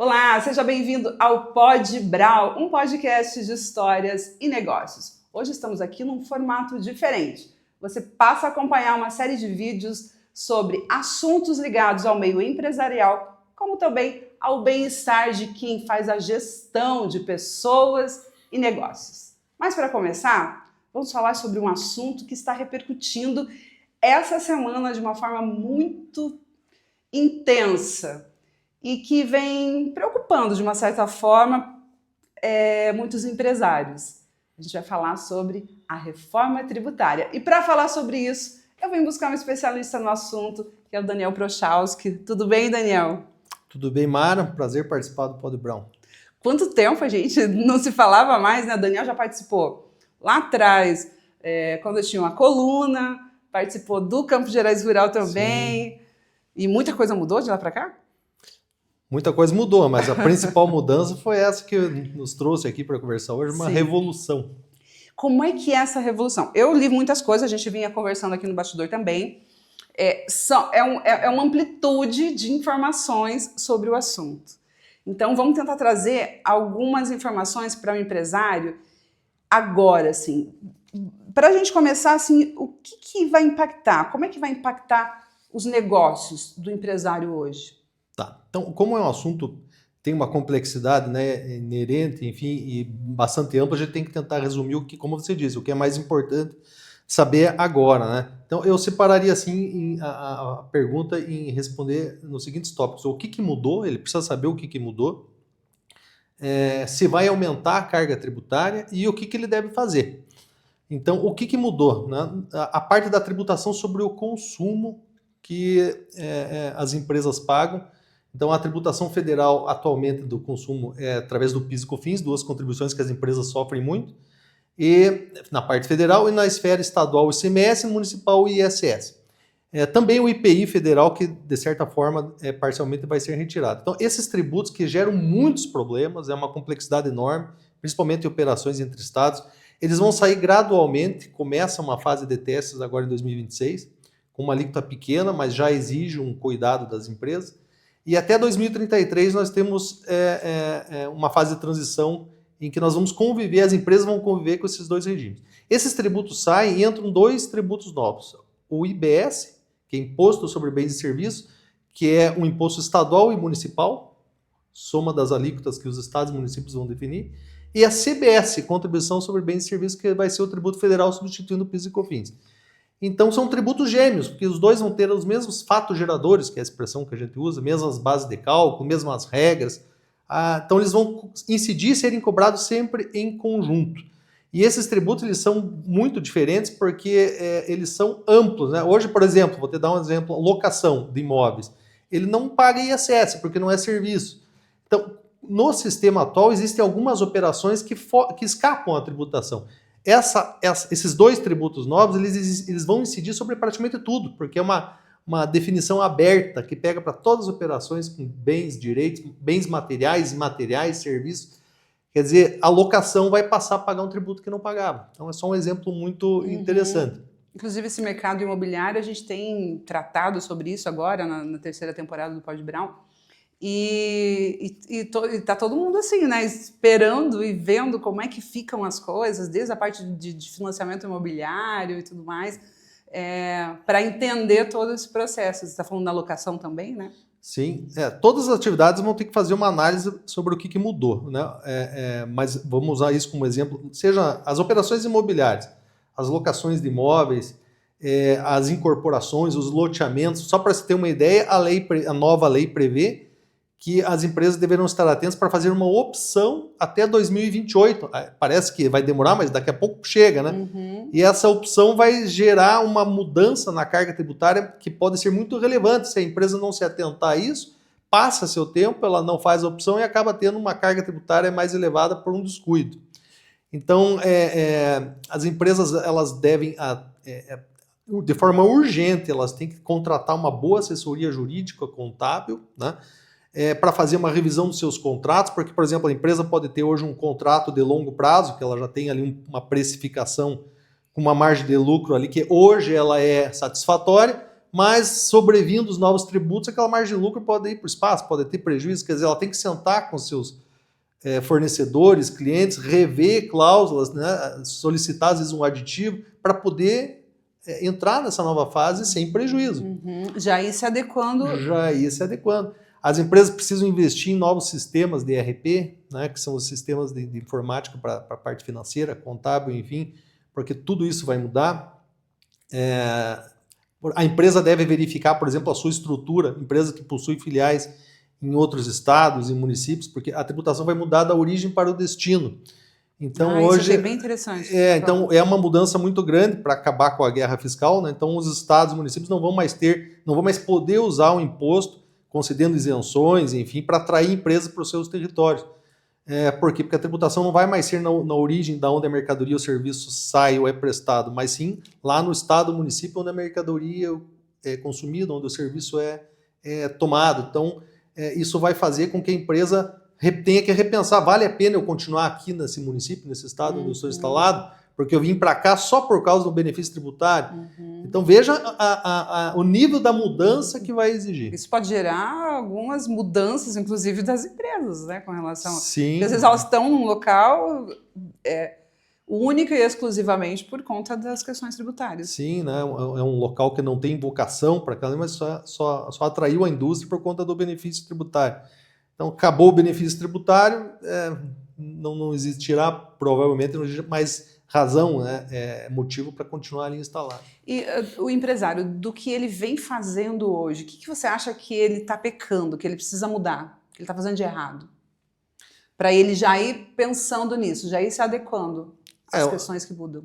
Olá, seja bem-vindo ao Pod Brau, um podcast de histórias e negócios. Hoje estamos aqui num formato diferente. Você passa a acompanhar uma série de vídeos sobre assuntos ligados ao meio empresarial, como também ao bem-estar de quem faz a gestão de pessoas e negócios. Mas para começar, vamos falar sobre um assunto que está repercutindo essa semana de uma forma muito intensa e que vem preocupando, de uma certa forma, muitos empresários. A gente vai falar sobre a reforma tributária. E para falar sobre isso, eu vim buscar um especialista no assunto, que é o Daniel Prochowski. Tudo bem, Daniel? Tudo bem, Mara? Prazer participar do Pod Brau. Quanto tempo a gente não se falava mais, né? O Daniel já participou lá atrás, quando eu tinha uma coluna, participou do Campo Gerais Rural também. Sim. E muita coisa mudou de lá para cá? Muita coisa mudou, mas a principal mudança foi essa que nos trouxe aqui para conversar hoje, uma revolução. Como é que é essa revolução? Eu li muitas coisas, a gente vinha conversando aqui no bastidor também. É uma amplitude de informações sobre o assunto. Então, vamos tentar trazer algumas informações para o empresário agora, assim. Para a gente começar, assim, o que vai impactar? Como é que vai impactar os negócios do empresário hoje? Tá. Então, como é um assunto, tem uma complexidade, né, inerente, enfim, e bastante ampla, a gente tem que tentar resumir o que, como você disse, o que é mais importante saber agora, né? Então, eu separaria assim a pergunta em responder nos seguintes tópicos: o que mudou? Ele precisa saber o que mudou, se vai aumentar a carga tributária e o que ele deve fazer. Então, o que mudou, né? A parte da tributação sobre o consumo que as empresas pagam. Então, a tributação federal atualmente do consumo é através do PIS e COFINS, duas contribuições que as empresas sofrem muito, e na parte federal, e na esfera estadual o ICMS, municipal o ISS. Também o IPI federal, que de certa forma parcialmente vai ser retirado. Então, esses tributos que geram muitos problemas, é uma complexidade enorme, principalmente em operações entre estados, eles vão sair gradualmente, começa uma fase de testes agora em 2026, com uma alíquota pequena, mas já exige um cuidado das empresas. E até 2033 nós temos uma fase de transição em que nós vamos conviver, as empresas vão conviver com esses dois regimes. Esses tributos saem e entram dois tributos novos. O IBS, que é Imposto sobre Bens e Serviços, que é um imposto estadual e municipal, soma das alíquotas que os estados e municípios vão definir, e a CBS, Contribuição sobre Bens e Serviços, que vai ser o tributo federal substituindo o PIS e COFINS. Então são tributos gêmeos, porque os dois vão ter os mesmos fatos geradores, que é a expressão que a gente usa, mesmas bases de cálculo, mesmas regras. Então eles vão incidir e serem cobrados sempre em conjunto. E esses tributos eles são muito diferentes porque eles são amplos, né? Hoje, por exemplo, vou te dar um exemplo, locação de imóveis. Ele não paga ISS, porque não é serviço. Então, no sistema atual, existem algumas operações que escapam à tributação. Esses dois tributos novos, eles vão incidir sobre praticamente tudo, porque é uma definição aberta que pega para todas as operações com bens, direitos, bens materiais, imateriais, serviços. Quer dizer, a locação vai passar a pagar um tributo que não pagava. Então é só um exemplo muito interessante. Inclusive esse mercado imobiliário, a gente tem tratado sobre isso agora na terceira temporada do Pod Brau. E tá todo mundo assim, né, esperando e vendo como é que ficam as coisas, desde a parte de financiamento imobiliário e tudo mais, para entender todo esse processo. Você está falando da locação também, né? Sim, todas as atividades vão ter que fazer uma análise sobre o que mudou, né? Mas vamos usar isso como exemplo, seja as operações imobiliárias, as locações de imóveis, as incorporações, os loteamentos. Só para você ter uma ideia, a nova lei prevê que as empresas deverão estar atentas para fazer uma opção até 2028. Parece que vai demorar, mas daqui a pouco chega, né? Uhum. E essa opção vai gerar uma mudança na carga tributária que pode ser muito relevante. Se a empresa não se atentar a isso, passa seu tempo, ela não faz a opção e acaba tendo uma carga tributária mais elevada por um descuido. Então, as empresas elas devem, de forma urgente, elas têm que contratar uma boa assessoria jurídica contábil, né? Para fazer uma revisão dos seus contratos, porque, por exemplo, a empresa pode ter hoje um contrato de longo prazo, que ela já tem ali uma precificação com uma margem de lucro ali, que hoje ela é satisfatória, mas sobrevindo os novos tributos, aquela margem de lucro pode ir para o espaço, pode ter prejuízo, quer dizer, ela tem que sentar com seus fornecedores, clientes, rever cláusulas, né, solicitar às vezes um aditivo para poder entrar nessa nova fase sem prejuízo. Já ir se adequando. As empresas precisam investir em novos sistemas de ERP, né, que são os sistemas de informática para a parte financeira, contábil, enfim, porque tudo isso vai mudar. A empresa deve verificar, por exemplo, a sua estrutura, empresa que possui filiais em outros estados e municípios, porque a tributação vai mudar da origem para o destino. Então hoje isso é bem interessante. Então é uma mudança muito grande para acabar com a guerra fiscal, né? Então os estados e municípios não vão mais poder usar o imposto, concedendo isenções, enfim, para atrair empresas para os seus territórios. Por quê? Porque a tributação não vai mais ser na origem da onde a mercadoria ou serviço sai ou é prestado, mas sim lá no estado ou município onde a mercadoria é consumida, onde o serviço é tomado. Então isso vai fazer com que a empresa tenha que repensar, vale a pena eu continuar aqui nesse município, nesse estado onde eu sou instalado, porque eu vim para cá só por causa do benefício tributário. Então veja o nível da mudança que vai exigir. Isso pode gerar algumas mudanças, inclusive das empresas, né, com relação... Sim. Porque às vezes elas estão num local única e exclusivamente por conta das questões tributárias. Sim, né? É um local que não tem vocação para aquela, mas só atraiu a indústria por conta do benefício tributário. Então, acabou o benefício tributário, não existirá, provavelmente, não existe mais razão, né, motivo para continuar ali instalado. E o empresário, do que ele vem fazendo hoje, o que você acha que ele está pecando, que ele precisa mudar, que ele está fazendo de errado? Para ele já ir pensando nisso, já ir se adequando às questões que mudam.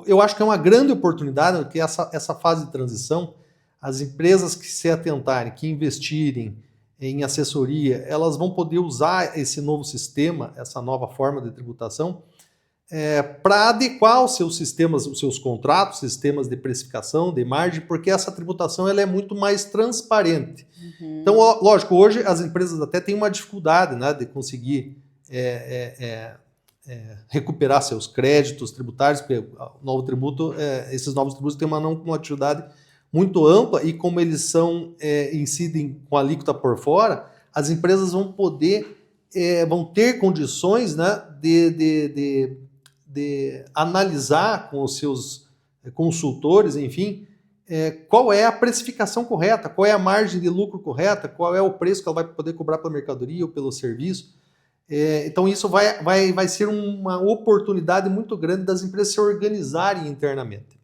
Eu acho que é uma grande oportunidade, porque essa fase de transição, as empresas que se atentarem, que investirem em assessoria, elas vão poder usar esse novo sistema, essa nova forma de tributação, para adequar os seus sistemas, os seus contratos, sistemas de precificação, de margem, porque essa tributação ela é muito mais transparente. Então, lógico, hoje as empresas até têm uma dificuldade, né, de conseguir recuperar seus créditos tributários, porque o novo tributo, esses novos tributos têm uma atividade muito ampla e como eles incidem com a alíquota por fora, as empresas vão ter condições, né, de analisar com os seus consultores, enfim, qual é a precificação correta, qual é a margem de lucro correta, qual é o preço que ela vai poder cobrar pela mercadoria ou pelo serviço. Então isso vai ser uma oportunidade muito grande das empresas se organizarem internamente.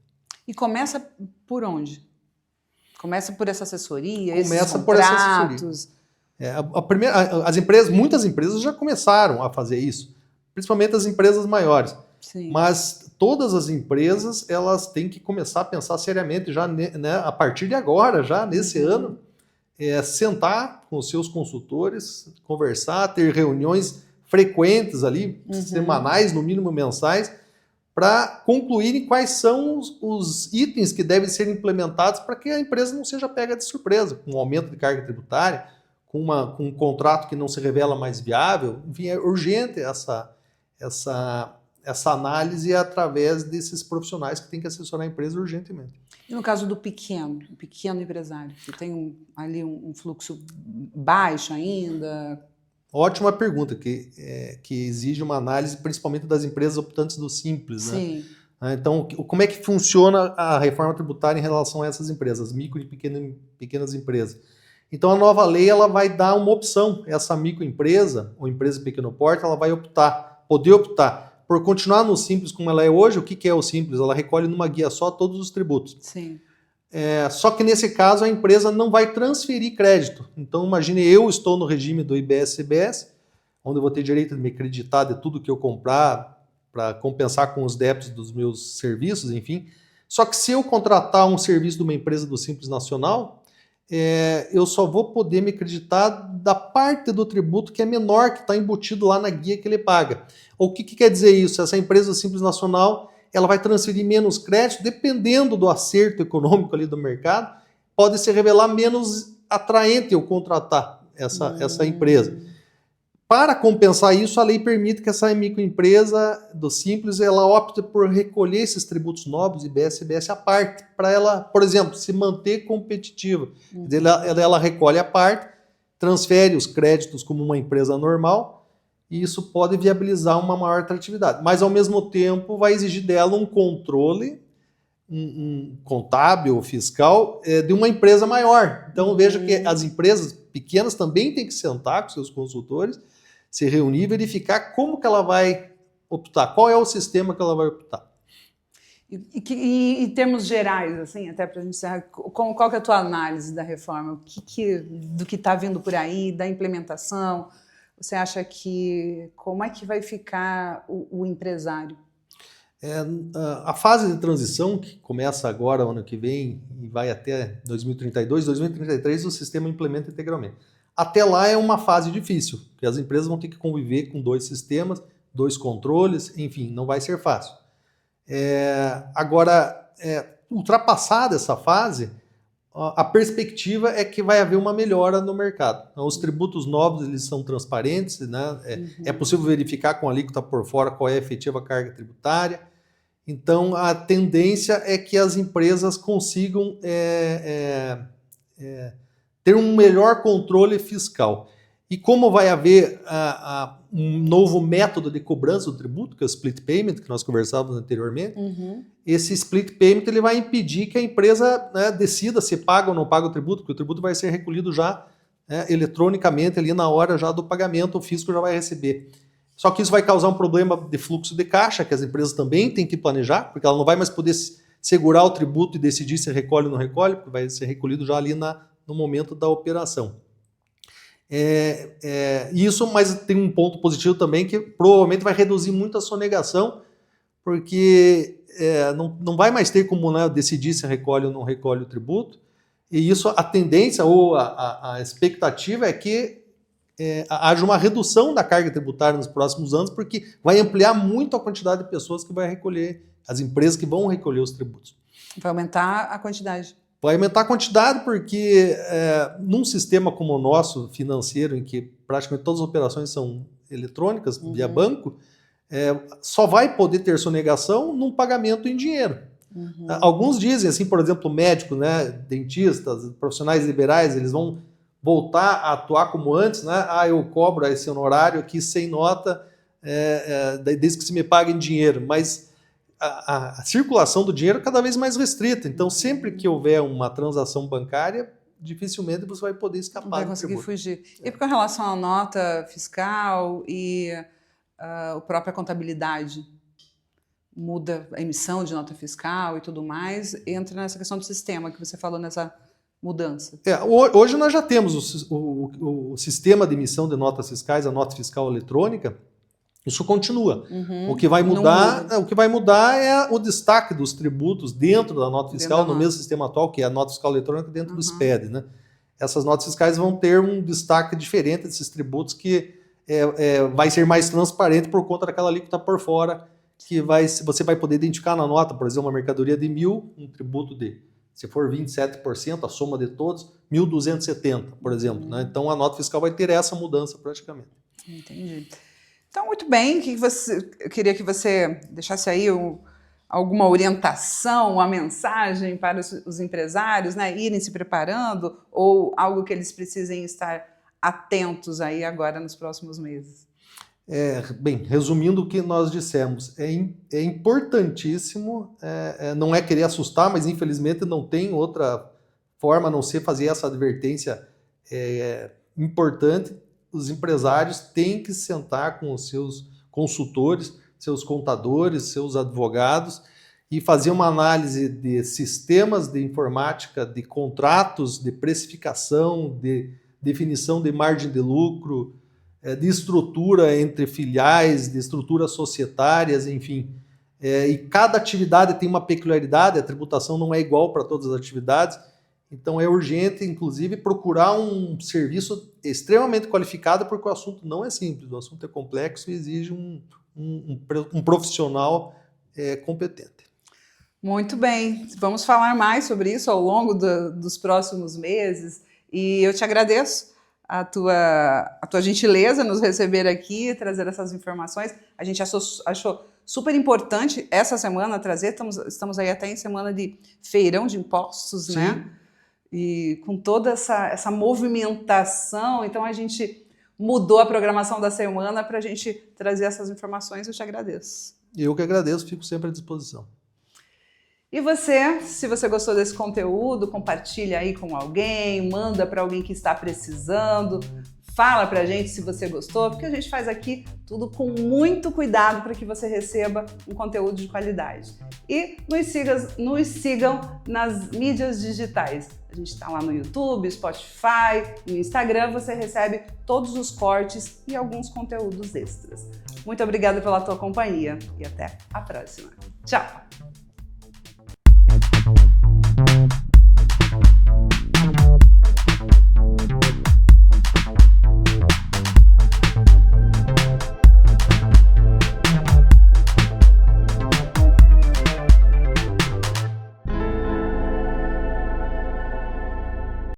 E começa por onde? Começa por essa assessoria, começa por essa assessoria. Muitas empresas já começaram a fazer isso, principalmente as empresas maiores. Sim. Mas todas as empresas elas têm que começar a pensar seriamente já, né, a partir de agora, já nesse ano, sentar com os seus consultores, conversar, ter reuniões frequentes ali, semanais, no mínimo mensais, para concluírem quais são os itens que devem ser implementados para que a empresa não seja pega de surpresa, com um aumento de carga tributária, com um contrato que não se revela mais viável. Enfim, é urgente essa análise através desses profissionais que têm que assessorar a empresa urgentemente. E no caso do pequeno empresário, que tem ali um fluxo baixo ainda? Ótima pergunta, que exige uma análise principalmente das empresas optantes do Simples. Sim. Né? Então, como é que funciona a reforma tributária em relação a essas empresas, micro e pequenas empresas? Então, a nova lei ela vai dar uma opção. Essa microempresa ou empresa de pequeno porte, ela vai poder optar por continuar no Simples como ela é hoje. O que é o Simples? Ela recolhe numa guia só todos os tributos. Sim. Só que nesse caso a empresa não vai transferir crédito. Então imagine, eu estou no regime do IBS-CBS, onde eu vou ter direito de me acreditar de tudo que eu comprar para compensar com os débitos dos meus serviços, enfim. Só que se eu contratar um serviço de uma empresa do Simples Nacional, eu só vou poder me acreditar da parte do tributo que é menor, que está embutido lá na guia que ele paga. O que quer dizer isso? Essa empresa do Simples Nacional ela vai transferir menos crédito, dependendo do acerto econômico ali do mercado, pode se revelar menos atraente eu contratar essa empresa. para compensar isso, a lei permite que essa microempresa do Simples, ela opte por recolher esses tributos novos, IBS e IBS à parte, para ela, por exemplo, se manter competitiva. Ela recolhe a parte, transfere os créditos como uma empresa normal, e isso pode viabilizar uma maior atratividade. Mas, ao mesmo tempo, vai exigir dela um controle um contábil, fiscal, de uma empresa maior. Então, veja que as empresas pequenas também têm que sentar com seus consultores, se reunir e verificar como que ela vai optar, qual é o sistema que ela vai optar. E em termos gerais, assim, até para a gente encerrar, qual que é a tua análise da reforma? Do que está vindo por aí, da implementação? Você acha como é que vai ficar o empresário? A fase de transição, que começa agora, ano que vem, e vai até 2032, 2033, o sistema implementa integralmente. Até lá é uma fase difícil, porque as empresas vão ter que conviver com 2 sistemas, 2 controles, enfim, não vai ser fácil. Agora, ultrapassada essa fase, a perspectiva é que vai haver uma melhora no mercado. Então, os tributos novos, eles são transparentes, né? É possível verificar com a alíquota por fora qual é a efetiva carga tributária. Então, a tendência é que as empresas consigam ter um melhor controle fiscal. E como vai haver um novo método de cobrança do tributo, que é o split payment, que nós conversávamos anteriormente, esse split payment ele vai impedir que a empresa, né, decida se paga ou não paga o tributo, porque o tributo vai ser recolhido já, né, eletronicamente, ali na hora já do pagamento, o fisco já vai receber. Só que isso vai causar um problema de fluxo de caixa, que as empresas também têm que planejar, porque ela não vai mais poder segurar o tributo e decidir se recolhe ou não recolhe, porque vai ser recolhido já ali no momento da operação. Isso, mas tem um ponto positivo também, que provavelmente vai reduzir muito a sonegação, porque não vai mais ter como, né, decidir se recolhe ou não recolhe o tributo, e isso, a tendência ou a expectativa é que haja uma redução da carga tributária nos próximos anos, porque vai ampliar muito a quantidade de pessoas que vai recolher, as empresas que vão recolher os tributos. Vai aumentar a quantidade. Vai aumentar a quantidade porque num sistema como o nosso, financeiro, em que praticamente todas as operações são eletrônicas, via banco, só vai poder ter sonegação num pagamento em dinheiro. Alguns dizem, assim, por exemplo, médicos, né, dentistas, profissionais liberais, eles vão voltar a atuar como antes, né? Eu cobro esse honorário aqui sem nota, desde que se me pague em dinheiro, mas a circulação do dinheiro é cada vez mais restrita, então sempre que houver uma transação bancária, dificilmente você vai poder escapar. Não vai conseguir fugir. E com relação à nota fiscal e a própria contabilidade, muda a emissão de nota fiscal e tudo mais, entra nessa questão do sistema que você falou, nessa mudança. Hoje nós já temos o sistema de emissão de notas fiscais, a nota fiscal eletrônica. Isso continua. O que vai mudar é o destaque dos tributos dentro da nota fiscal, no mesmo sistema atual, que é a nota fiscal eletrônica dentro do SPED, né? Essas notas fiscais vão ter um destaque diferente desses tributos, que vai ser mais transparente por conta daquela alíquota por fora, que você vai poder identificar na nota, por exemplo, uma mercadoria de 1.000, um tributo se for 27%, a soma de todos, 1.270, por exemplo. Né? Então, a nota fiscal vai ter essa mudança praticamente. Entendi. Então, muito bem. Eu queria que você deixasse aí alguma orientação, uma mensagem para os empresários, né, irem se preparando, ou algo que eles precisem estar atentos aí agora nos próximos meses. Bem, resumindo o que nós dissemos, é importantíssimo, não é querer assustar, mas infelizmente não tem outra forma a não ser fazer essa advertência importante. Os empresários têm que sentar com os seus consultores, seus contadores, seus advogados e fazer uma análise de sistemas de informática, de contratos, de precificação, de definição de margem de lucro, de estrutura entre filiais, de estruturas societárias, enfim. E cada atividade tem uma peculiaridade, a tributação não é igual para todas as atividades, então é urgente, inclusive, procurar um serviço extremamente qualificado, porque o assunto não é simples, o assunto é complexo e exige um profissional competente. Muito bem, vamos falar mais sobre isso ao longo dos próximos meses, e eu te agradeço a tua gentileza nos receber aqui, trazer essas informações. A gente achou super importante essa semana trazer, estamos aí até em semana de feirão de impostos, Sim. né? E com toda essa movimentação, então a gente mudou a programação da semana para a gente trazer essas informações. Eu te agradeço. Eu que agradeço, fico sempre à disposição. E você, se você gostou desse conteúdo, compartilha aí com alguém, manda para alguém que está precisando, fala pra gente se você gostou, porque a gente faz aqui tudo com muito cuidado para que você receba um conteúdo de qualidade. E nos sigam nas mídias digitais. A gente está lá no YouTube, Spotify, no Instagram, você recebe todos os cortes e alguns conteúdos extras. Muito obrigada pela tua companhia e até a próxima. Tchau!